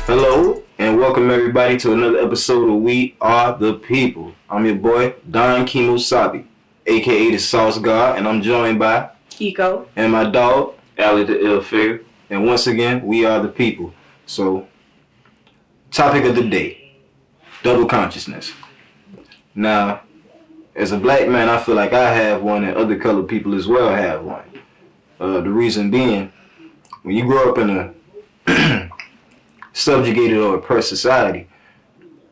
Hello, and welcome everybody to another episode of We Are the People. I'm your boy, Don Kemosabi, aka the Sauce God, and I'm joined by Kiko and my dog, Alecth3illfigure. And once again, we are the people. So, topic of the day, double consciousness. Now, as a black man, I feel like I have one, and other colored people as well have one. The reason being, when you grow up in a subjugated or oppressed society,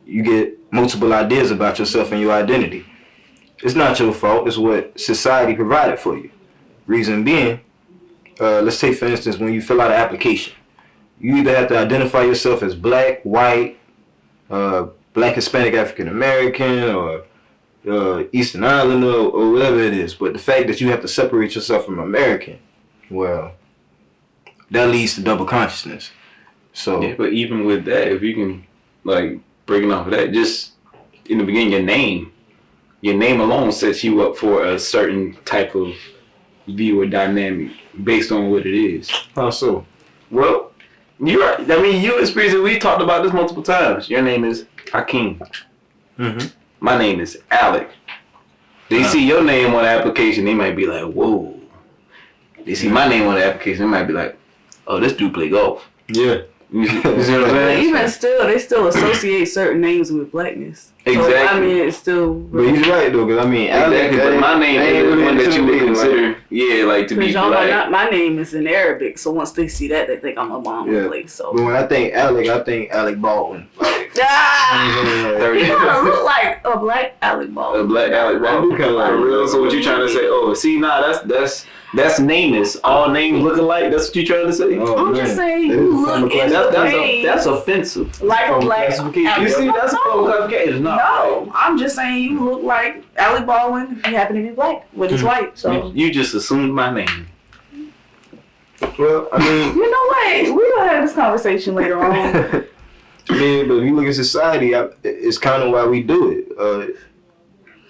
you get multiple ideas about yourself and your identity. It's not your fault, it's what society provided for you. Reason being, let's take for instance when you fill out an application. You either have to identify yourself as black, white, black, Hispanic, African American, or Eastern Islander, or whatever it is. But the fact that you have to separate yourself from American, well, that leads to double consciousness. So yeah, but even with that, if you can, like, breaking off of that, just in the beginning, your name alone sets you up for a certain type of view or dynamic based on what it is. how so? Well, you experienced it. We talked about this multiple times. Your name is Hakeem. Mm-hmm. My name is Alec. They see your name on the application, they might be like, whoa. They see my name on the application, they might be like, oh, this dude play golf. Yeah. You see what I'm saying? Even still, they still associate certain names with blackness. Exactly. So, I mean, it's still. But he's right though, because I mean, Exactly, but my name is the one that you would consider, right? yeah, like to be Because y'all black. know my name is in Arabic, so once they see that, they think I'm a bomb place. So. But when I think Alec, I think Alec Baldwin. Like, Ah! 30. You kind of look like a black Alec Baldwin. A black Alec Baldwin. kinda like For real. So what you trying to say? Oh, see, nah, that's nameless. All names look alike. That's what you trying to say? oh, I'm man. just saying, That you is a form look of in classification. That's offensive. like a black classification. Alec You see, that's a form of classification. No, I'm just saying you look like Alec Baldwin if you happen to be black, but it's white. So You just assumed my name. Well, I mean, you know what? We're gonna have this conversation later on. I mean, but if you look at society, it's kind of why we do it.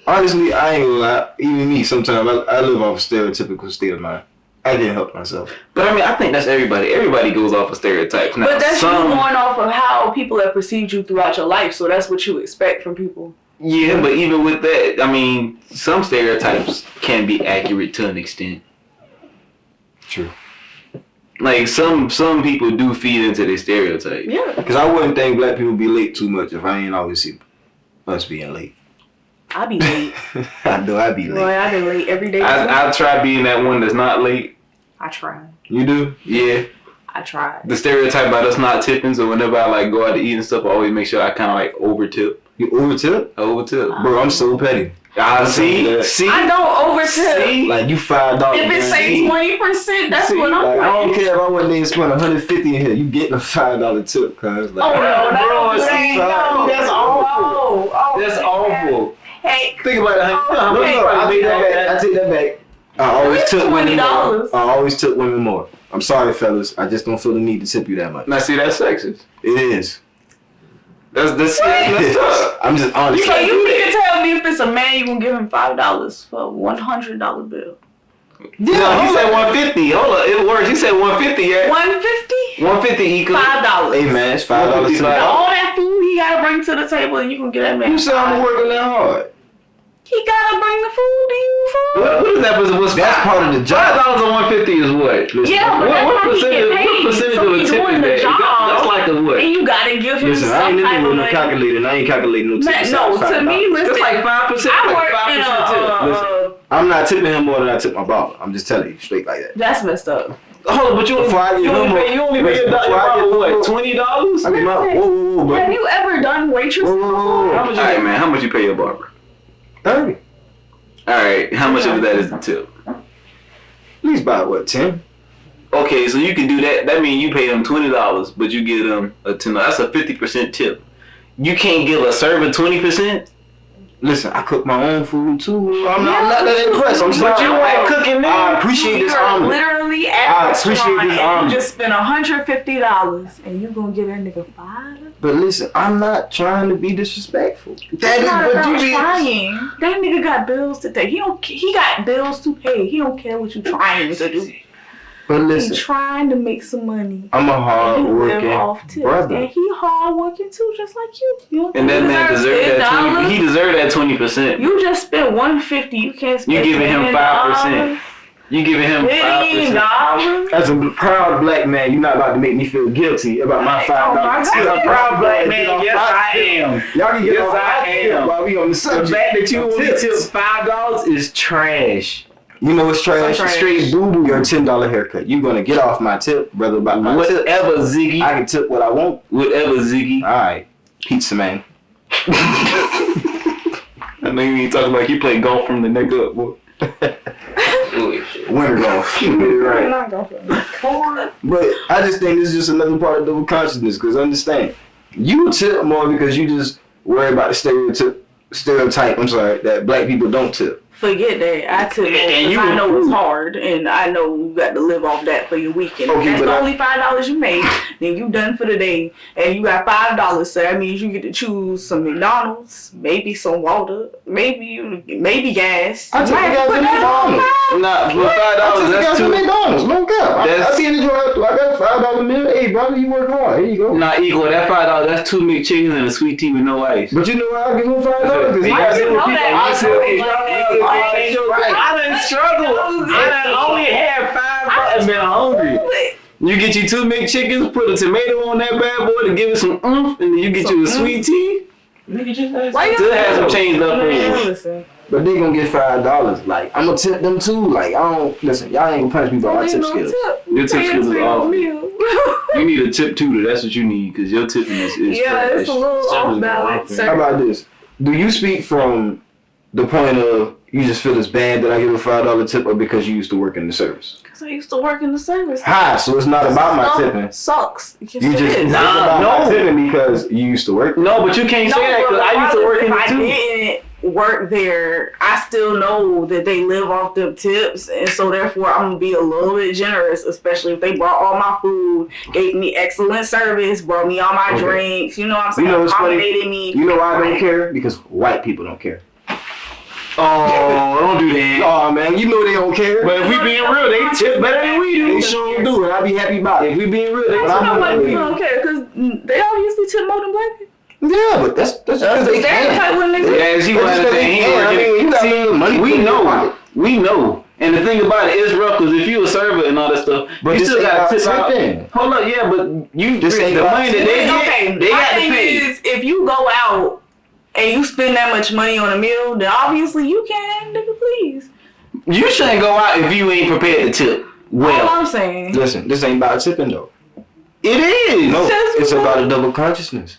Honestly, I ain't gonna lie. Even me, sometimes I live off a stereotypical state of mind. I can't help myself. But I mean, I think that's everybody. Everybody goes off of stereotypes. Now, But that's you going off of how people have perceived you throughout your life, so that's what you expect from people. Yeah, but even with that, I mean, some stereotypes can be accurate to an extent. True. Like some people do feed into their stereotype. Yeah. Because I wouldn't think black people be late too much if I ain't always see us being late. I be late. I know I be late. Boy, I be late every day. I try being that one that's not late. I try. You do? Yeah. I try. The stereotype about us not tipping, so whenever I like go out to eat and stuff, I always make sure I kind of like over tip. You over tip? Bro, I'm so petty. See? I don't over tip. See? Like you $5. If it say 20%, that's what I'm Like, I don't like. care if I went there and spent $150 in here. You getting a $5 tip, cuz. Like, Oh no, Bro, that's see, that's awful. Oh, That's awful. Hey, Think about it. How No, many I take that back. I take that back. I always It's tip women more. $20. I always tip women more. I'm sorry, fellas. I just don't feel the need to tip you that much. Now see, that's sexist. It is. That's It is. tough. I'm just honest. so you mean to tell me if it's a man, you gonna give him $5 for a $100 bill? No, he said 150. Hold up, it works. He said 150. Yeah. 150? 150 equal. $5. Hey man, it's $5 tip. All that food he gotta bring to the table, and you gonna get that man. You said I'm working that hard. He gotta bring the food to you for. What is that? What's That's part of the job. $5 on 150 is what? Listen, Yeah, but that's how he get paid. What percentage So of a he tip doing is the that? job. That's like a what? And you gotta give him Listen, I some ain't type into of no money. calculating. I ain't calculating no tips. No, to me, listen. That's like 5%. I like work 5% in tip. I'm not tipping him more than I tip my barber. I'm just telling you straight like that. That's messed up. Hold on, but you only pay a dollar. What? $20? I mean, whoa, bro. Have you ever done waitress? Whoa. All right, man. How much you pay your barber? 30. All right. How much of that is the tip? At least by what, 10? Okay, so you can do that. That means you pay them $20, but you give them a $10. That's a 50% tip. You can't give a server 20%. Listen, I cook my own food too. I'm not that impressed. I'm sorry. But you ain't cooking I now. appreciate this You're omelet. literally I at a appreciate restaurant this and omelet. you just spent $150 and you gonna give that nigga $5? But listen, I'm not trying to be disrespectful. That's not but about you be trying. That nigga got bills to pay. He got bills to pay. He don't care what you trying to do. But He listen, trying to make some money. I'm a And hard he live working off tips. brother. And he hard working too, just like you. You And that man deserved that 20. He $20. deserved that 20%. You just spent $150. You can't spend. You giving him 5%. You giving him 5%. $15. As a proud black man, you're not about to make me feel guilty about my $5. Oh my God. As a proud black man, yes I am. Y'all can get Yes, off I my tip am. while we on the The subject. fact that you of only tips. tipped $5 is trash. You know what's trash? So trash. Straight boo-boo your $10 haircut. You gonna get off my tip, brother, about my tip. Whatever, Ziggy. I can tip what I want. Whatever, Ziggy. Alright. Pizza man. I know you ain't talking like you play golf from the neck up, boy. Winter golf. I'm Right. not gonna corn. But I just think this is just another part of double consciousness, because understand, you tip more because you just worry about the stereotype, that black people don't tip. Forget that. I tip And because I know it's hard, and I know you got to live off that for your weekend. Okay, That's but the I- only $5 you made. Then you done for the day, and you got $5. So that means you get to choose some McDonald's, maybe some water, maybe gas. I took Might you guys put to that on McDonald's. $5. Nah, for I $5, took you guys that's to too. McDonald's, no cap. I That's- see in the drive through. I got a $5 meal. Hey, brother, you work hard. Here you go. Not equal. That $5, that's 2 McChickens and a sweet tea with no ice. But you know why I give him $5? Because Why you know that? I done struggled. I done only had $5 and been hungry. You get you 2 McChickens, put a tomato on that bad boy to give it some oomph, and then you get you a sweet tea. Why you Still have some change left Man, over. listen. But they gonna get $5. Like, I'm gonna tip them too. Like, I don't listen. Y'all ain't gonna punish me for my tip skills. Your tip skills is awful. You need a tip tutor. That's what you need, because your tipping is Yeah, trash. it's a little off balance. How about this? Do you speak from the point of you just feel it's bad that I give a $5 tip, or because you used to work in the service? Because I used to work in the service. Hi, so it's not about my tipping. Sucks. Yes, You it just is. it's Nah, about my no. tipping because you used to work. No, but you can't say that, because I used to work in I it too. didn't work there. I still know that they live off them tips, and so therefore I'm gonna be a little bit generous, especially if they brought all my food, gave me excellent service, brought me all my Okay. drinks. You know what I'm saying? You know what's funny? Accommodated me. You know why I don't care? Because white people don't care. Oh, don't do that. Oh man, you know they don't care. But if we being real, they tip better than we They do. sure do, and I be happy about it. If we being real, they You But I'm know gonna white leave. people don't care because they obviously tip more than black people. Yeah, but that's That's because the they stereotype can. when they Yeah, she That's wasn't just 'cause they saying can. I mean, you got See, money we in your know. pocket. We know. And the thing about it is rough, because if you a server and all that stuff, But you this still ain't got to about tip out. tipping. Hold up, yeah, but you This ain't the about money that they tipping. get, they my got to thing pay. is, if you go out and you spend that much money on a meal, then obviously you can, nigga, please. You shouldn't go out if you ain't prepared to tip. All Well, I'm saying. Listen, this ain't about tipping though. it is. No, That's it's what- about a double consciousness.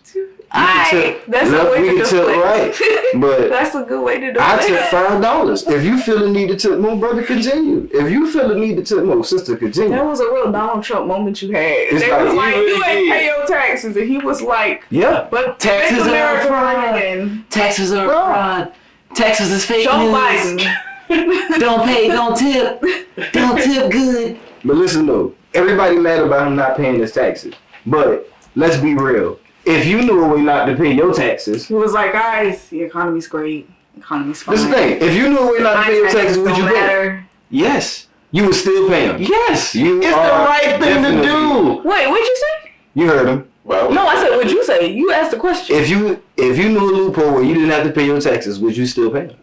Alright, that's a Left, way we to can tip deflect. right, but That's a good way to do I it. tip $5. If you feel the need to tip more, brother, continue. If you feel the need to tip more, sister, continue. That was a real Donald Trump moment you had. It's They like, was you like, really you ain't did. pay your taxes, and he was like, Yeah. but Taxes make are America fraud. great again. Taxes are Bro. fraud. Taxes is fake Joe news. Biden. Don't pay, don't tip. Don't tip good. But listen though, everybody mad about him not paying his taxes. But let's be real. If you knew a way not to pay your taxes, He was like, guys, the economy's great. Economy's fine. this is the thing. If you knew a way not to My pay your taxes, would don't you pay? matter. Yes. You would still pay them. Yes. You it's the are right thing to definitely- do. Wait, what'd you say? You heard him. No, I said, what'd you say? You asked the question. If you knew a loophole where you didn't have to pay your taxes, would you still pay them?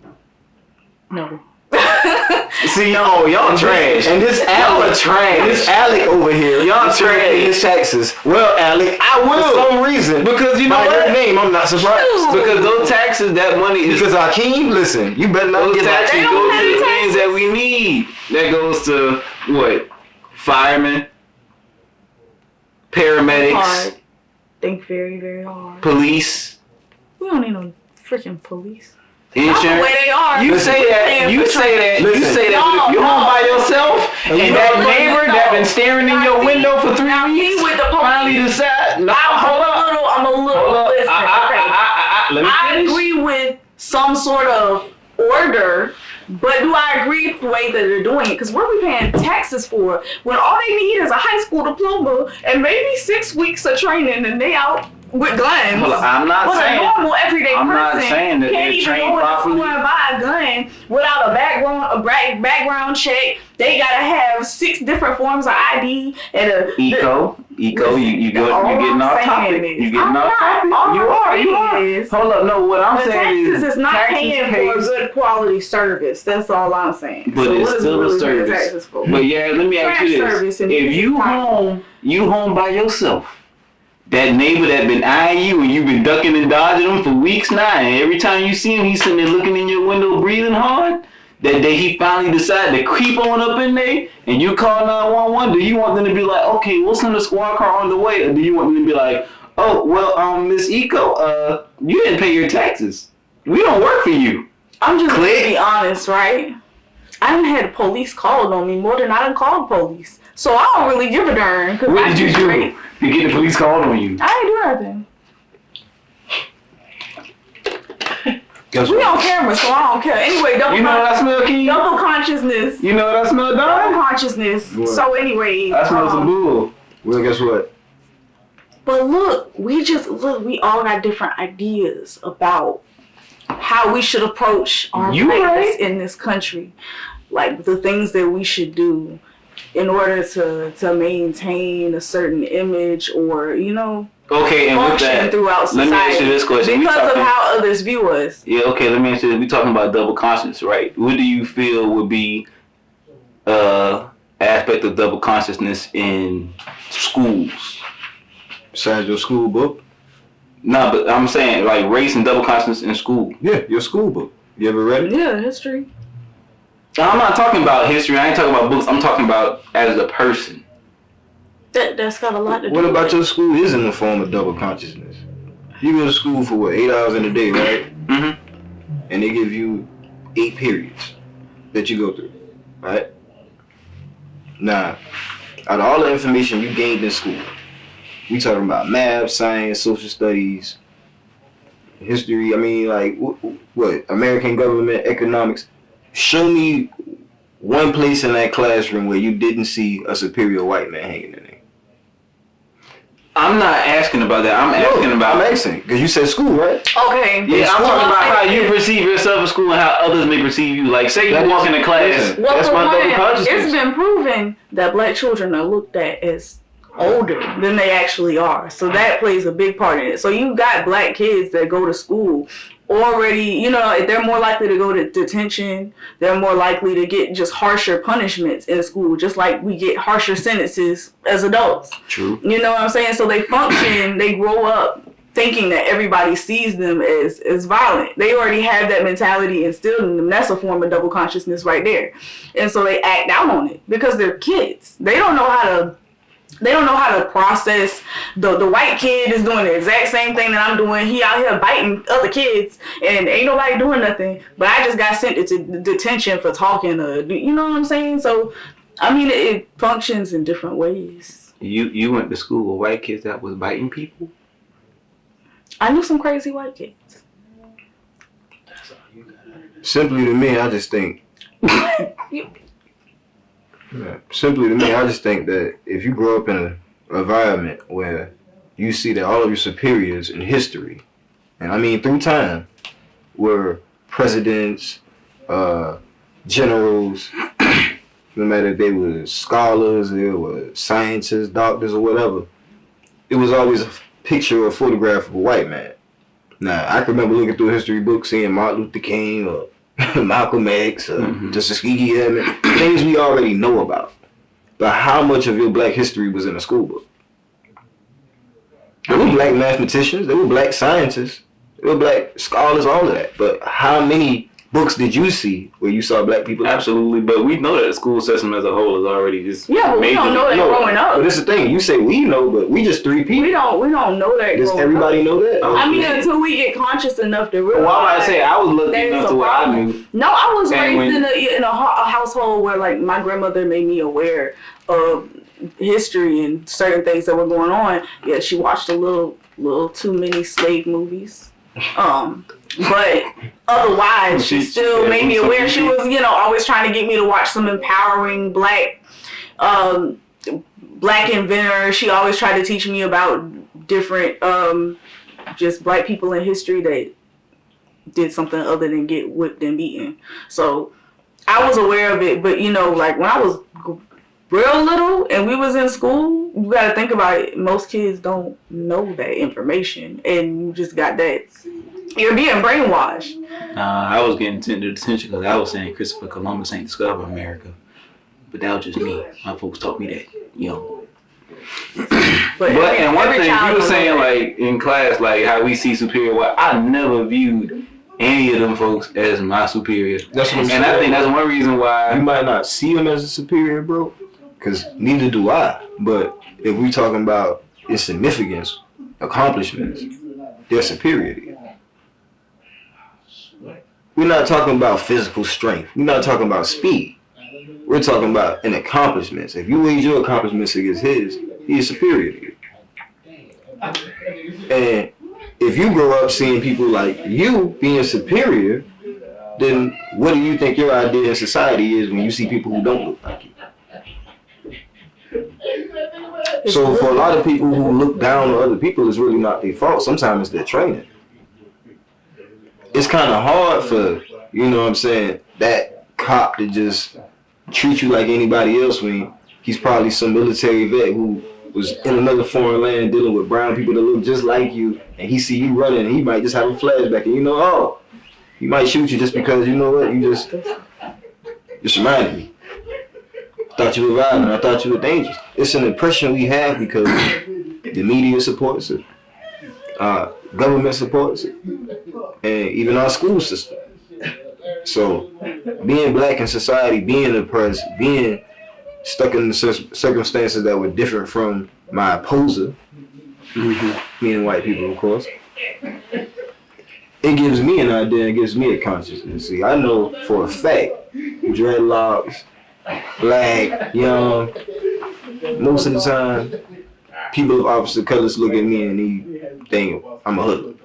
No. See, y'all trash. And this Y'all are Alecth, trash. and this Alecth over here, Y'all still pay his taxes. Well, Alecth, I will. for some reason, Because you know by your what? name, I'm not surprised. Because those taxes, that money is. Because Hakeem, listen, you better not Those get taxes They go don't to pay the taxes. things that we need. That goes to what? Firemen, paramedics, Hard. Think very, very hard. police, We don't need no freaking police. insurance. That's the way they are. You say that. Paying You for say that. You Listen. say that. But if you home by yourself and you that know- neighbor that been staring in your window for 3 Now, see, weeks with the finally police, decide. No, I'm hold up. a little, Hold up. listen, okay. Let me I finish. agree with some sort of order, but do I agree with the way that they're doing it? Because what are we paying taxes for when all they need is a high school diploma and maybe 6 weeks of training and they out with guns. Hold on, I'm not but saying. a normal everyday I'm not person saying that can't they're even trained go into properly. the store and buy a gun without a background check. They gotta have 6 different forms of ID and a Eco, you getting off topic. You getting off topic. You are. Hold up, no. What I'm the saying taxes is not paying for a good quality service. That's all I'm saying. But so it's what is still really a service. taxes for? But yeah, let me ask you this: if you home by yourself, that neighbor that been eyeing you and you've been ducking and dodging him for weeks now, and every time you see him, he's sitting there looking in your window, breathing hard. That day he finally decided to creep on up in there, and you call 911. Do you want them to be like, okay, we'll send a squad car on the way, or do you want them to be like, oh well, Miss Eco, you didn't pay your taxes. We don't work for you. I'm just gonna be honest, right? I done had the police called on me more than I done called police. So I don't really give a darn. What did you do to get the police called on you? I ain't do nothing. We on camera, so I don't care. Anyway, you know what I smell, King? double consciousness. You know what I smell, dog? Double consciousness. What? So anyways. I smell some bull. Well, guess what? But look, we all got different ideas about how we should approach our rights in this country. Like the things that we should do in order to maintain a certain image or, Okay, and with that, throughout society. let me ask you this question. Because of how others view us. Yeah, okay, let me ask you this. We're talking about double conscience, right? What do you feel would be aspect of double consciousness in schools? Besides your school book? No, but I'm saying like race and double consciousness in school. Yeah, your school book. You ever read it? Yeah, history. Now, I'm not talking about history. I ain't talking about books. I'm talking about as a person. That's got a lot to do What with about it. your school is in the form of double consciousness? You go to school for what, 8 hours in a day, right? Mm-hmm. And they give you 8 periods that you go through, right? Now, out of all the information you gained in school, we talking about math, science, social studies, history, what, American government, economics. Show me one place in that classroom where you didn't see a superior white man hanging in there. I'm not asking about that. I'm asking, because you said school, right? Okay. Yeah, I'm talking about how you perceive yourself in school and how others may perceive you. Like, say you walk into class. That's my double consciousness. It's been proven that black children are looked at as older than they actually are. So that plays a big part in it. So you got black kids that go to school already, they're more likely to go to detention. They're more likely to get just harsher punishments in school, just like we get harsher sentences as adults. True. You know what I'm saying? So they grow up thinking that everybody sees them as violent. They already have that mentality instilled in them. That's a form of double consciousness right there. And so they act out on it because they're kids. They don't know how to process the white kid is doing the exact same thing that I'm doing. He out here biting other kids and ain't nobody doing nothing. But I just got sent to detention for talking you know what I'm saying? So, it functions in different ways. You went to school with white kids that was biting people? I knew some crazy white kids. Simply to me, I just think... Simply to me, I just think that if you grow up in an environment where you see that all of your superiors in history, and through time, were presidents, generals, no matter if they were scholars, they were scientists, doctors, or whatever, it was always a picture or photograph of a white man. Now, I can remember looking through a history book, seeing Martin Luther King or Malcolm X, Tuskegee Airmen, things we already know about. But how much of your black history was in a school book? There were black mathematicians, there were black scientists, there were black scholars, all of that. But how many books did you see where you saw black people? Absolutely, but we know that the school system as a whole is already just but we don't know that growing up. But that's the thing. You say we know, but we just 3 people. We don't know that. Does everybody know that? Until we get conscious enough to realize. Why would I say I was lucky enough to where I knew? No, I was raised in a household where like my grandmother made me aware of history and certain things that were going on. Yeah, she watched a little too many slave movies. But otherwise, she still made me aware. She was, always trying to get me to watch some empowering black inventors. She always tried to teach me about different, just black people in history that did something other than get whipped and beaten. So I was aware of it, but you know, like when I was real little and we was in school, you gotta think about it. Most kids don't know that information, and you just got that. You're being brainwashed. I was getting tender attention because I was saying Christopher Columbus ain't discovered America, but that was just me. My folks taught me that young. But and one thing you were saying, like in class, like how we see superior white. I never viewed any of them folks as my superior. That's what I'm saying. I think that's one reason why you might not see them as a superior, bro. Because neither do I. But if we talking about its significance, accomplishments, they're superior to you. We're not talking about physical strength. We're not talking about speed. We're talking about an accomplishments. If you weigh your accomplishments against his, he is superior to you. And if you grow up seeing people like you being superior, then what do you think your idea in society is when you see people who don't look like you? So for a lot of people who look down on other people, it's really not their fault. Sometimes it's their training. It's kind of hard for, you know what I'm saying, that cop to just treat you like anybody else when he's probably some military vet who was in another foreign land dealing with brown people that look just like you, and he see you running and he might just have a flashback and you know, oh, he might shoot you just because, you know what, you just reminded me. Thought you were violent. I thought you were dangerous. It's an impression we have because the media supports it, government supports it, and even our school system. So, being black in society, being oppressed, being stuck in the circumstances that were different from my opposer, meaning white people, of course, it gives me an idea, it gives me a consciousness. See, I know for a fact, dreadlocks, black, young, most of the time, people of opposite colors look at me and they think I'm a hoodlum.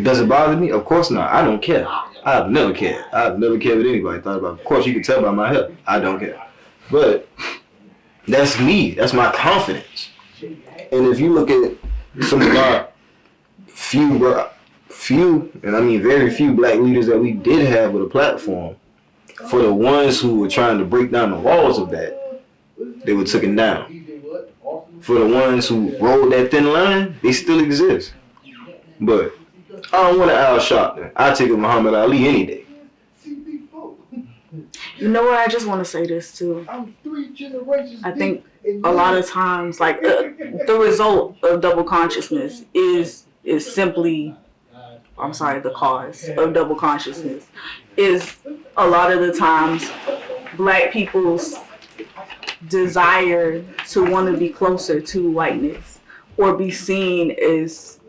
Does it bother me? Of course not. I don't care. I've never cared. I've never cared what anybody thought about it. Of course, you can tell by my hair. I don't care. But that's me. That's my confidence. And if you look at some of our few, and I mean very few black leaders that we did have with a platform, for the ones who were trying to break down the walls of that, they were taken down. For the ones who rolled that thin line, they still exist. But I don't want to Al Sharpton. I take a Muhammad Ali any day. You know what? I just want to say this too. I think a lot of times, like the result of double consciousness is simply, the cause of double consciousness is a lot of the times black people's desire to want to be closer to whiteness or be seen as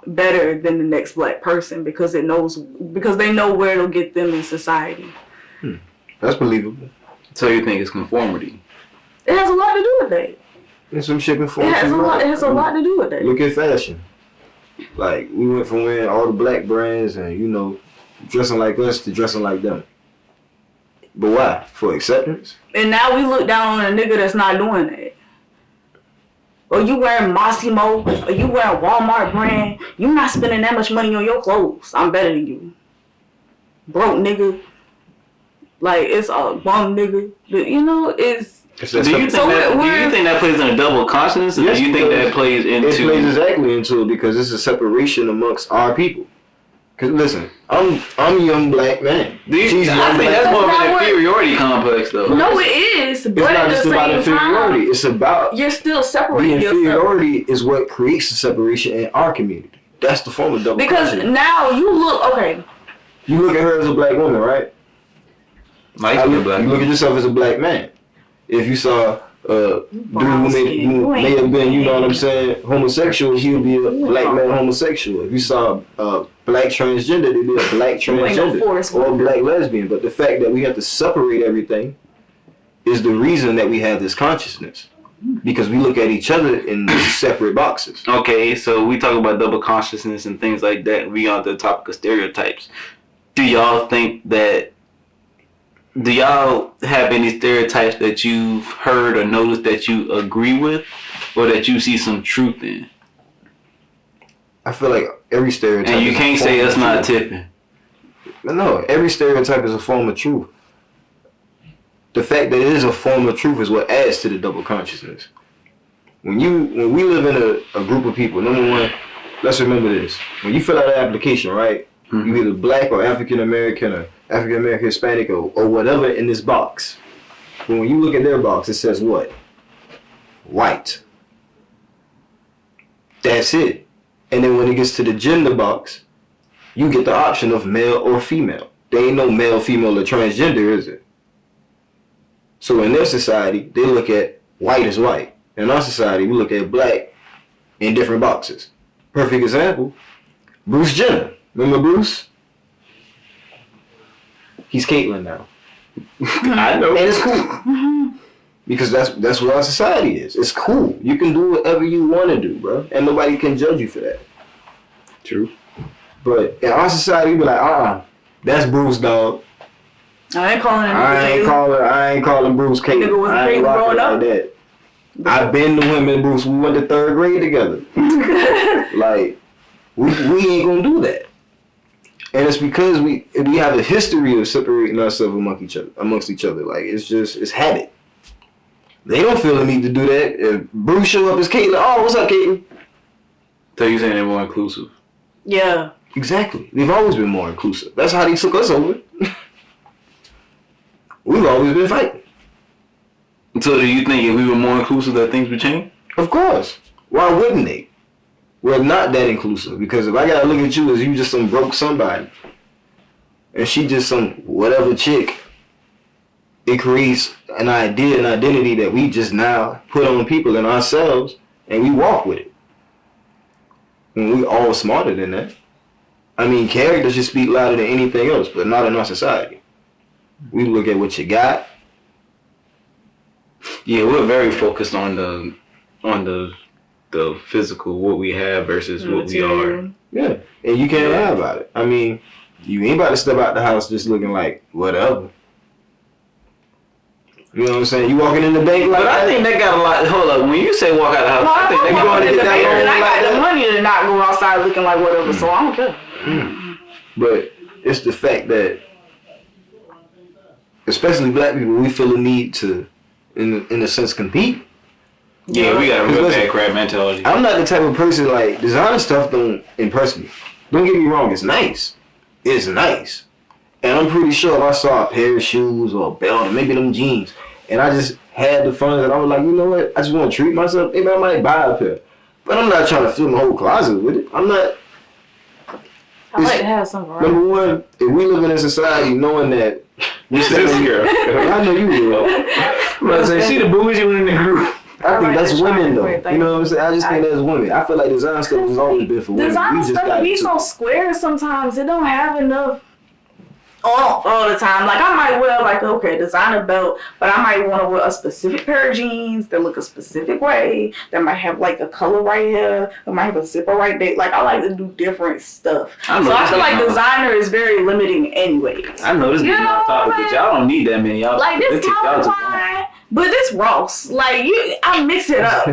better than the next black person because they know where it'll get them in society. That's believable. So you think it's conformity? It has a lot to do with that. There's some shit conformity. It has a lot to do with that. Look at fashion. Like, we went from wearing all the black brands and, you know, dressing like us to dressing like them. But why? For acceptance? And now we look down on a nigga that's not doing that. Or you wearing Massimo, or you wearing Walmart brand, you not spending that much money on your clothes. I'm better than you. Broke nigga. Like, it's a bum nigga. But, you know, it's... Do you think that plays in a double consciousness? Or yes, do you think that plays into... It plays exactly into it because it's a separation amongst our people. Because listen, I'm a young black man. I think that's more of an inferiority complex, though. No, it is. But it's not just about inferiority. Time, it's about you're still separating yourself. The inferiority is what creates the separation in our community. That's the form of double consciousness. Because now you look You look at her as a black woman, right? You look at yourself as a black man. If you saw dude who may have been, you know what I'm saying, homosexual, he would be a black man homosexual. If you saw black transgender, they'd be a black transgender or a black lesbian. But the fact that we have to separate everything is the reason that we have this consciousness. Because we look at each other in separate boxes. Okay, so we talk about double consciousness and things like that. We on the topic of stereotypes. Do y'all have any stereotypes that you've heard or noticed that you agree with? or that you see some truth in? I feel like every stereotype. And you can't say us not tipping. No, every stereotype is a form of truth. The fact that it is a form of truth is what adds to the double consciousness. When we live in a group of people, number one, let's remember this. When you fill out an application, right? Mm-hmm. You're either black or African American or African American Hispanic or whatever in this box. But when you look at their box, it says what? White. That's it. And then when it gets to the gender box, you get the option of male or female. There ain't no male, female, or transgender, is it? So in their society, they look at white as white. In our society, we look at black in different boxes. Perfect example, Bruce Jenner. Remember Bruce? He's Caitlyn now. I know. And it's cool. Because that's what our society is. It's cool. You can do whatever you want to do, bro. And nobody can judge you for that. True. But in our society, we be like, that's Bruce, dog. I ain't calling him. I ain't calling Bruce Caitlyn. Nigga wasn't Caitlyn growing up. Like that. I've been to him and Bruce. We went to 3rd grade together. Like, we ain't gonna do that. And it's because we have a history of separating ourselves amongst each other. Like, it's habit. They don't feel the need to do that. If Bruce show up as Caitlyn, oh, what's up, Caitlyn? So you saying they're more inclusive? Yeah. Exactly. We've always been more inclusive. That's how they took us over. We've always been fighting. So do you think if we were more inclusive that things would change? Of course. Why wouldn't they? We're not that inclusive because if I gotta look at you as you just some broke somebody and she just some whatever chick, it creates an idea, an identity that we just now put on people and ourselves and we walk with it. And we all smarter than that. I mean, character should speak louder than anything else, but not in our society. We look at what you got. Yeah, we're very focused on the physical, what we have versus what we are. Yeah, and you can't lie about it. I mean, you ain't about to step out the house just looking like whatever. You know what I'm saying? You walking in the bank like. But I think they got a lot. Hold up, when you say walk out the house, I think they going to get that. And I got the money to not go outside looking like whatever, so I don't care. But it's the fact that, especially black people, we feel the need to, in a sense, compete. Yeah, we got a real bad crab mentality. I'm not the type of person like designer stuff don't impress me. Don't get me wrong, it's nice. It's nice. And I'm pretty sure if I saw a pair of shoes or a belt or maybe them jeans and I just had the funds and I was like, you know what, I just want to treat myself, maybe I might buy a pair. But I'm not trying to fill my whole closet with it. I'm not. I like to have some variety. Number one, if we live in a society knowing that we stay here, I know you will. I'm about to say, see the bougie one in the group. I think that's women though. You know what I'm saying? I just think that's women. I feel like design stuff has always been for women. Design stuff be so square sometimes. It don't have enough all the time. Like I might wear like designer belt, but I might want to wear a specific pair of jeans that look a specific way. That might have like a color right here. That might have a zipper right there. Like I like to do different stuff. So I feel like designer is very limiting anyways. I know this is off topic, but y'all don't need that many. Y'all like this Calvin Klein, but this Ross. Like I mix it up.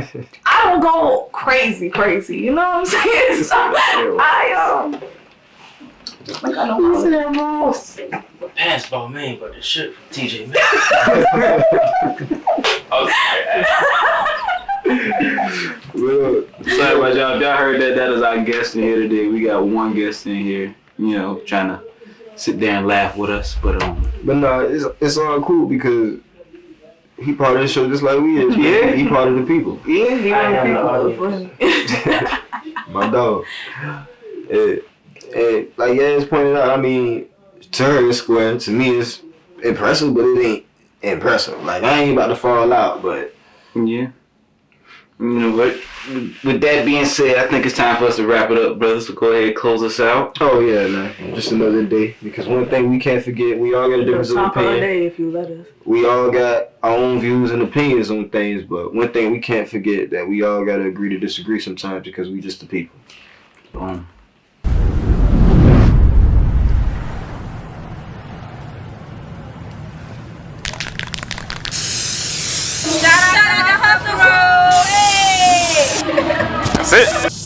I don't go crazy. You know what I'm saying? So I like I know pants about me, but the shit from TJ Maxx. Well, sorry about y'all. If y'all heard that is our guest in here today. We got one guest in here, trying to sit there and laugh with us. But no, it's all cool because he part of the show just like we is. Yeah, he part of the people. Yeah, he one of the people. My dog. And like Yaz pointed out, I mean, to her it's square. To me it's impressive, but it ain't impressive. Like I ain't about to fall out, but yeah. What? With that being said, I think it's time for us to wrap it up, brothers. So go ahead and close us out. Oh yeah, man. Just another day. Because one thing we can't forget, we all got a difference of opinion. Day if you let us. We all got our own views and opinions on things, but one thing we can't forget that we all gotta agree to disagree sometimes because we just the people. Boom. Shout out to the Hustle Road. Hey. That's it.